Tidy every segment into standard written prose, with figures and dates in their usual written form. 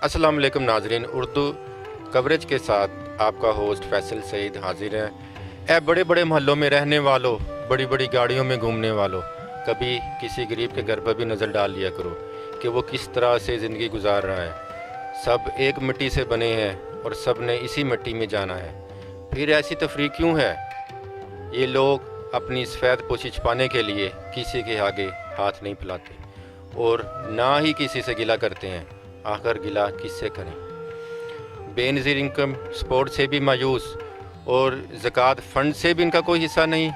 अस्सलाम वालेकुम नाजरीन, उर्दू कवरेज के साथ आपका होस्ट फैसल सईद हाजिर है। ए बड़े बड़े महलों में रहने वालों, बड़ी बड़ी गाड़ियों में घूमने वालों, कभी किसी गरीब के घर पर भी नज़र डाल लिया करो कि वो किस तरह से ज़िंदगी गुजार रहा है। सब एक मिट्टी से बने हैं और सब ने इसी मिट्टी में जाना है। फिर ऐसी तफरीक क्यों है? ये लोग अपनी सफ़ेद पोशी छुपाने के लिए किसी के आगे हाथ नहीं फैलाते और ना ही किसी से गिला करते हैं। आखिर गिला किससे करें? बेनज़ीर इनकम सपोर्ट से भी मायूस और ज़कात फ़ंड से भी इनका कोई हिस्सा नहीं।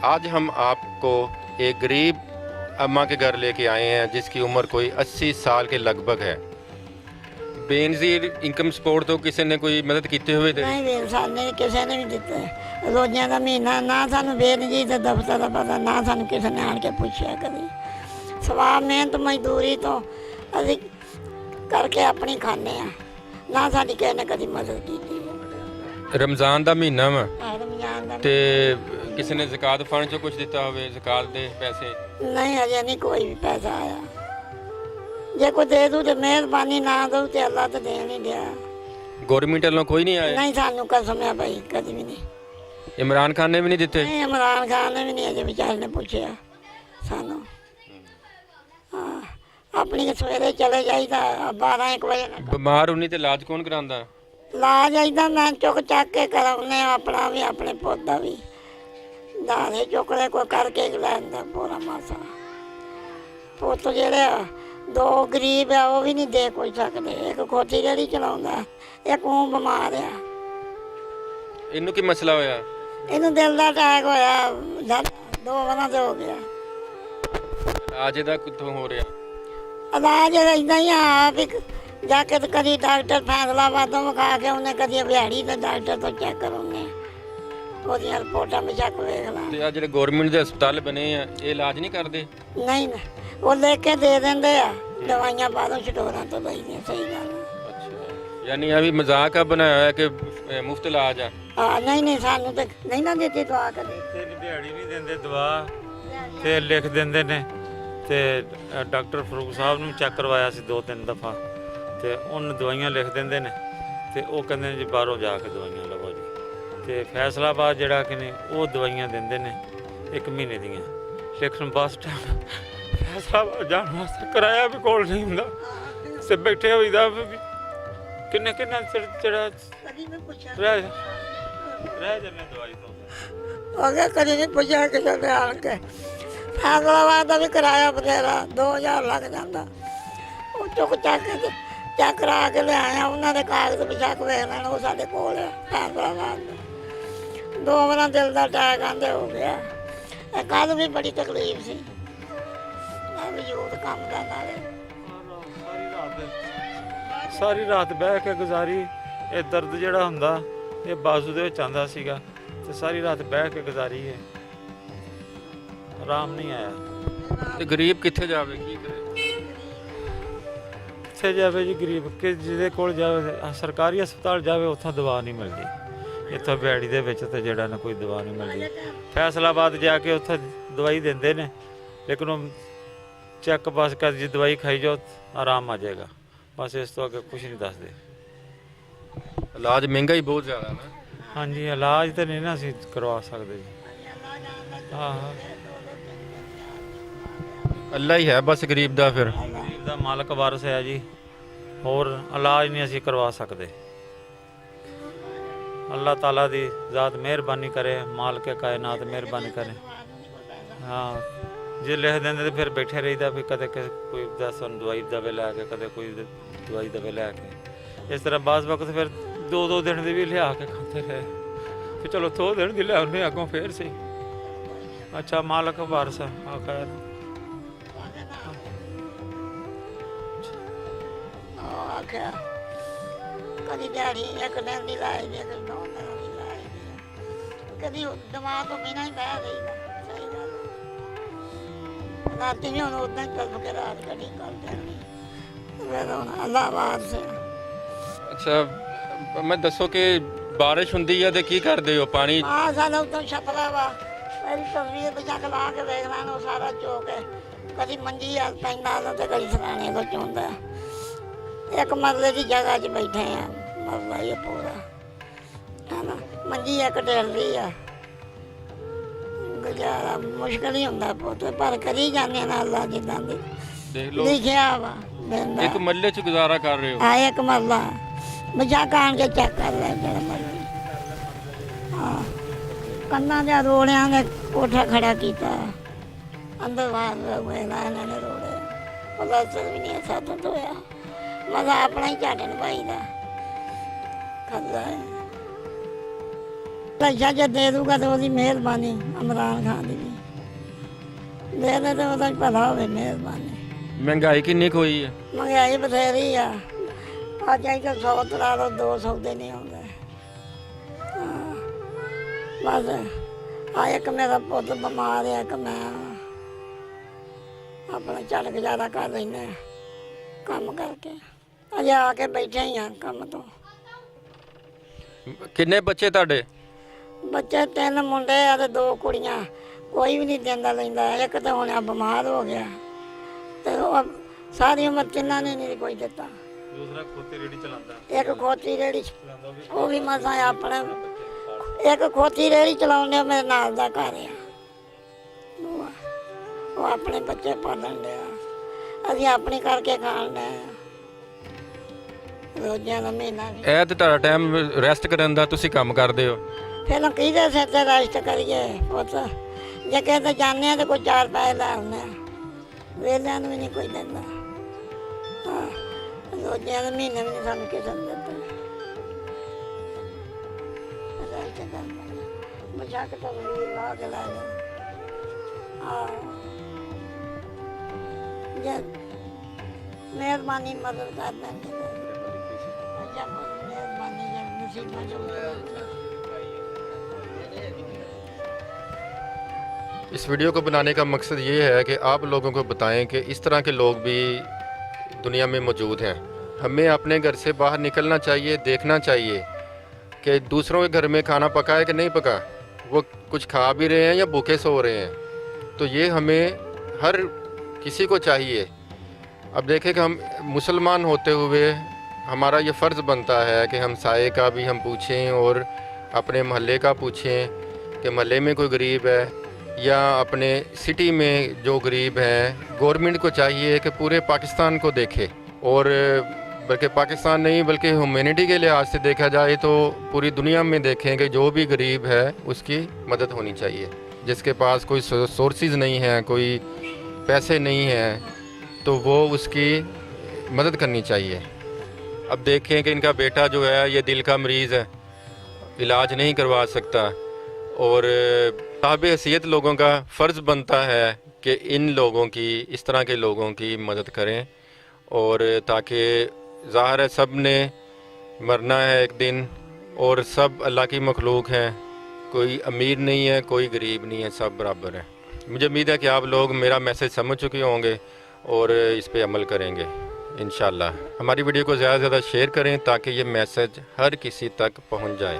आज हम आपको एक गरीब अम्मा के घर लेके आए हैं जिसकी उम्र कोई 80 साल के लगभग है। बेनज़ीर इनकम सपोर्ट तो किसी ने कोई मदद कीते हुए थे? नहीं वीर साहब किसी ने भी दिता रोजियां का महीना ना सानू बेनजीर के दफ्तर का पता ना सानू किसी ने आन के पूछा कभी। सवा मेहनत मजदूरी तो अभी करके अपनी खाने ना साडी किसी ने कभी मदद की। रमज़ान का महीना वा रमजान का ते किसी ने ज़कात फंड चो कुछ दिता होवे, ज़कात दे पैसे? नहीं अजे नहीं कोई भी पैसा आया। जे कोई दे दू तो मेहरबानी, ना दू तो अल्लाह तो दे नहीं दिया। गवर्नमेंट वालों कोई नहीं आया? नहीं सानू कसम है भाई कभी भी नहीं। इमरान खान ने भी नहीं दिते? नहीं इमरान खान ने भी नहीं अजे बेचारे ने पूछा सानू। हाँ अपनी सवेरे चले जाइदा 12-1 बजे। बीमार होनी तो इलाज कौन करांदा? ला जाइदा मैं चुक चक के कराउने अपना भी अपने पौधा भी दाने चुकले को करके लैंदा पूरा मासा। पुत जेड़े दो गरीब है वो भी नहीं दे कोई सकते। एक खोती रेहड़ी चलाउंदा, एक ऊँ बीमार है। इनू की मसला होया? इनू दिल का अटैक होया 2 वारा तो हो गया। इलाज इहदा कित्थों हो रहा? इलाज इदा ही आप जाके तो कभी डॉक्टर फैसलाबादों विखा के उन्हें कभी बिहाड़ी तो डॉक्टर तो चेक करोगे ਉਹਦੀਆਂ ਰਿਪੋਰਟਾਂ में चेक वेख ला। ਤੇ ਆ ਜਿਹੜੇ ਗਵਰਨਮੈਂਟ ਦੇ ਹਸਪਤਾਲ ਬਣੇ ਆ ਇਹ ਇਲਾਜ ਨਹੀਂ ਕਰਦੇ? नहीं ना वो लेके दे देंगे दवाइयाँ बाहरों स्टोरां तो लईदियां। सही गल है। अच्छा यानी अभी मजाक आ बनाया है कि मुफ्त इलाज आ? हाँ नहीं नहीं सानू तो नहीं ना देती दवा कदे। ਤੇ ਦਿਹਾੜੀ ਨਹੀਂ ਦਿੰਦੇ ਦਵਾ ਤੇ ਲਿਖ ਦਿੰਦੇ ਨੇ ਤੇ ਡਾਕਟਰ ਫਰੂਕ ਸਾਹਿਬ ਨੂੰ ਚੈੱਕ ਕਰਵਾਇਆ ਸੀ 2-3 ਦਫਾ ਤੇ ਉਹਨ ਦਵਾਈਆਂ ਲਿਖ ਦਿੰਦੇ ਨੇ ਤੇ ਉਹ ਕਹਿੰਦੇ ਨੇ ਜੀ ਬਾਹਰੋਂ ਜਾ ਕੇ ਦਵਾਈਆਂ ਲਵੋ ਜੀ। ਤੇ ਫੈਸਲਾਬਾਦ ਜਿਹੜਾ ਕਿ ਨੇ ਉਹ ਦਵਾਈਆਂ ਦਿੰਦੇ ਨੇ 1 ਮਹੀਨੇ ਦੀਆਂ। ਲੇਕਿਨ ਬੱਸ ਸਟੈਂਡ ਫੈਸਲਾਬਾਦ ਜਾਣ ਵਾਸਤੇ ਕਿਰਾਇਆ ਵੀ ਕੋਲ ਨਹੀਂ ਹੁੰਦਾ ਤੇ ਬੈਠੇ ਹੋਈਦਾ ਵੀ ਕਿੰਨੇ ਚਿਰ ਜਿਹੜਾ कभी मैं पूछा ਰਹਿ ਜਾਂਦੇ ਦਵਾਈ ਤੋਂ। अगर कभी नहीं पूछा कि चले आन के फैसलाबाद का भी किराया बथेरा 2000 लग जाता। वो चुक चक के चेक करा के ले आए उन्होंने कागज भी चेक वेख लेना। वो साढ़े कोल है फैसलाबाद 2 वार दिल का अटैक आंदे हो गया। कल भी बड़ी तकलीफ सी मैं भी यूथ काम करना ਸਾਰੀ ਰਾਤ ਬਹਿ ਕੇ ਗੁਜ਼ਾਰੀ। ਇਹ ਦਰਦ ਜਿਹੜਾ ਹੁੰਦਾ ਇਹ ਬਾਜ਼ੂ ਦੇ ਵਿੱਚ ਆਂਦਾ ਸੀਗਾ ਤੇ ਸਾਰੀ ਰਾਤ ਬਹਿ ਕੇ ਗੁਜ਼ਾਰੀ ਹੈ। ਆਰਾਮ ਨਹੀਂ ਆਇਆ। ਤੇ ਗਰੀਬ ਕਿੱਥੇ ਜਾਵੇ, ਕੀ ਕਰੇ? ਕਿੱਥੇ ਜਾਵੇ ਜੀ ਗਰੀਬ? ਕਿ ਜਿਹਦੇ ਕੋਲ ਜਾਵੇ ਸਰਕਾਰੀ ਹਸਪਤਾਲ ਜਾਵੇ ਉੱਥੋਂ ਦਵਾ ਨਹੀਂ ਮਿਲਦੀ। ਇੱਥੋਂ ਬਿਹਾੜੀ ਦੇ ਵਿੱਚ ਤਾਂ ਜਿਹੜਾ ਨਾ ਕੋਈ ਦਵਾ ਨਹੀਂ ਮਿਲਦੀ। ਫੈਸਲਾਬਾਦ ਜਾ ਕੇ ਉੱਥੇ ਦਵਾਈ ਦਿੰਦੇ ਨੇ ਲੇਕਿਨ ਉਹ ਚੈੱਕ ਪਾਸ ਕਰ ਜੀ ਦਵਾਈ ਖਾਈ ਜਾਓ ਆਰਾਮ ਆ ਜਾਏਗਾ। ਬਸ ਇਸ ਤੋਂ ਅੱਗੇ ਕੁਝ ਨਹੀਂ ਦੱਸਦੇ। ਇਲਾਜ ਮਹਿੰਗਾ ਹੀ ਬਹੁਤ ਜ਼ਿਆਦਾ ਨਾ। ਹਾਂਜੀ ਇਲਾਜ ਤਾਂ ਨਹੀਂ ਨਾ ਅਸੀਂ ਕਰਵਾ ਸਕਦੇ ਜੀ। ਹਾਂ ਅੱਲਾ ਹੀ ਹੈ ਬਸ ਗਰੀਬ ਦਾ। ਫਿਰ ਗਰੀਬ ਦਾ ਮਾਲਕ ਵਾਰਸ ਹੈ ਜੀ, ਹੋਰ ਇਲਾਜ ਨਹੀਂ ਅਸੀਂ ਕਰਵਾ ਸਕਦੇ। ਅੱਲਾਹ ਤਾਲਾ ਦੀ ਜ਼ਾਤ ਮਿਹਰਬਾਨੀ ਕਰੇ, ਮਾਲਕ ਕਾਇਨਾਤ ਮਿਹਰਬਾਨੀ ਕਰੇ। ਹਾਂ ਜੇ ਲਿਖ ਦਿੰਦੇ ਤੇ ਫਿਰ ਬੈਠੇ ਰਹੀਦਾ ਵੀ ਕਦੇ ਕੋਈ ਸਾਨੂੰ ਦਵਾਈ ਦਵੇ ਲੈ ਕੇ, ਕਦੇ ਕੋਈ ਦਵਾਈ ਦਵੇ ਲੈ ਕੇ। ਇਸ ਤਰ੍ਹਾਂ ਬਾਜ਼ ਵਕਤ ਫਿਰ 2-2 ਦਿਨ ਦੀ ਵੀ ਲਿਆ ਕੇ ਖਾਂਦੇ ਰਹੇ ਕਿ ਚਲੋ 2 ਦਿਨ ਦੀ ਲੈ ਆਉਂਦੇ ਅੱਗੋਂ ਫੇਰ ਸਹੀ। ਅੱਛਾ ਮਾਲਕ ਵਾਰਸ ਆ ਖੈਰ। आख्या कभी दिहाड़ी 1 दिन की लाई दी, कभी 2 दिन की लाई दी, कभी दिमाग तो बिना ही बह गई। सही गल रात भी हम उदा ही कल्प के रात कटी कर देनी। फिर हम अल्लाहबाद से ਅੱਛਾ ਮੈਂ ਦੱਸੋ ਕਿ ਬਾਰਿਸ਼ ਹੁੰਦੀ ਹੈ ਤੇ ਕੀ ਕਰਦੇ ਹੋ? ਪਾਣੀ आ सारा उतना छपरा वा मेरी तस्वीर बचा के ला के देख लेना सारा चौक है। कभी मंजी पैंदा तो कभी सराने को चौंदा एक मरले की जगह 'च बैठे हैं, मरला ही है पूरा, है ना। मंजी एक ढेली है, गुजारा मुश्किल ही होंदा पुत, पर करी जाने ना अल्लाह जिद्दां दी देख लो लिखिया वा देंदा। एक मल्ले च गुजारा कर रहे हो। हाँ एक मरला बचा कान के चेक कर ले जेड़ा मरला। हाँ ਕੰਨਾਂ ਦੇ ਰੋੜਿਆਂ ਦੇ ਕੋਠਾ ਖੜਾ ਕੀਤਾ, ਅੰਦਰ ਬਾਹਰ ਹੋਏ ਨਾ ਇਹਨਾਂ ਨੇ ਰੋੜੇ, ਉਹਦਾ ਅਸਰ ਵੀ ਨਹੀਂ ਸਾਥ ਹੋਇਆ। ਮਜ਼ਾ ਆਪਣਾ ਹੀ ਝਾੜਨ ਭਾਈ ਦਾ ਕਰਦਾ ਹੈ। ਪੈਸਾ ਜੇ ਦੇ ਦੂਗਾ ਤਾਂ ਉਹਦੀ ਮਿਹਰਬਾਨੀ, ਇਮਰਾਨ ਖਾਨ ਦੀ ਵੀ ਦੇ ਦੇ ਤਾਂ ਉਹਦਾ ਭਲਾ ਹੋਵੇ, ਮਿਹਰਬਾਨੀ। ਮਹਿੰਗਾਈ ਕਿੰਨੀ ਕੁ ਹੋਈ ਹੈ? ਮਹਿੰਗਾਈ ਬਥੇਰੀ ਆ, ਅੱਜ ਆਈ ਤਾਂ 100 ਤਰਾ ਲਓ, 200 ਦੇ ਨਹੀਂ ਆਉਂਦੇ। बस आ एक मेरा पुत बीमार है, एक मैं अपना चल गुजारा कर लेने काम करके, अजे आके बैठे ही हाँ काम तो। किन्ने बच्चे ਤੁਹਾਡੇ? बच्चे 3 मुंडे आ ते 2 कुड़ियां, कोई भी नहीं देंदा लैंदा। एक तो हुण बीमार हो गया ते सारी उम्र तिन्हां ने नहीं कोई दिता। दूसरा खोती रेड़ी चलाता, एक खोती रेड़ी वो भी मसा अपने, एक खोती रेड़ी चलाने मेरे नाल दा घर आ, वो अपने बच्चे पालन दिया, अभी अपनी करके खान डे रोजियां का महीना। ਇਹ ਤੇ ਤੁਹਾਡਾ ਟਾਈਮ ਰੈਸਟ ਕਰਨ ਦਾ, ਤੁਸੀਂ ਕੰਮ ਕਰਦੇ ਹੋ। फिर किहदे सिर ते रेस्ट करिए पुत, जे किते जाने तो कोई 4 पैसे लै आउने, वेलियां नूं भी नहीं कोई दिंदा। हाँ रोजियां के महीने भी नहीं सानूं किसे ने दित्ते। मजाक तस्वीर ला के ला ले, मेहरबानी मदद कर देंगे, मेहरबानी जब मुसीबत। इस वीडियो को बनाने का मकसद ये है कि आप लोगों को बताएं कि इस तरह के लोग भी दुनिया में मौजूद हैं। हमें अपने घर से बाहर निकलना चाहिए, देखना चाहिए कि दूसरों के घर में खाना पका है कि नहीं पका, वो कुछ खा भी रहे हैं या भूखे सो रहे हैं। तो ये हमें हर किसी को चाहिए। अब देखें कि हम मुसलमान होते हुए हमारा ये फ़र्ज़ बनता है कि हम साए का भी हम पूछें और अपने महल्ले का पूछें कि महल्ले में कोई गरीब है या अपने सिटी में जो गरीब हैं। गवर्नमेंट को चाहिए कि पूरे पाकिस्तान को देखे, और बल्कि पाकिस्तान नहीं बल्कि ह्यूमैनिटी के लिहाज से देखा जाए तो पूरी दुनिया में देखें कि जो भी गरीब है उसकी मदद होनी चाहिए। जिसके पास कोई सोर्सेज नहीं है, कोई पैसे नहीं हैं, तो वो उसकी मदद करनी चाहिए। अब देखें कि इनका बेटा जो है ये दिल का मरीज़ है, इलाज नहीं करवा सकता, और साहिब हैसियत लोगों का फ़र्ज़ बनता है कि इन लोगों की, इस तरह के लोगों की मदद करें। और ताकि ज़ाहिर है सब ने मरना है एक दिन, और सब अल्लाह की मखलूक हैं, कोई अमीर नहीं है, कोई गरीब नहीं है, सब बराबर है। मुझे उम्मीद है कि आप लोग मेरा मैसेज समझ चुके होंगे और इस पे अमल करेंगे इंशाल्लाह। हमारी वीडियो को ज़्यादा से ज़्यादा शेयर करें ताकि ये मैसेज हर किसी तक पहुंच जाए।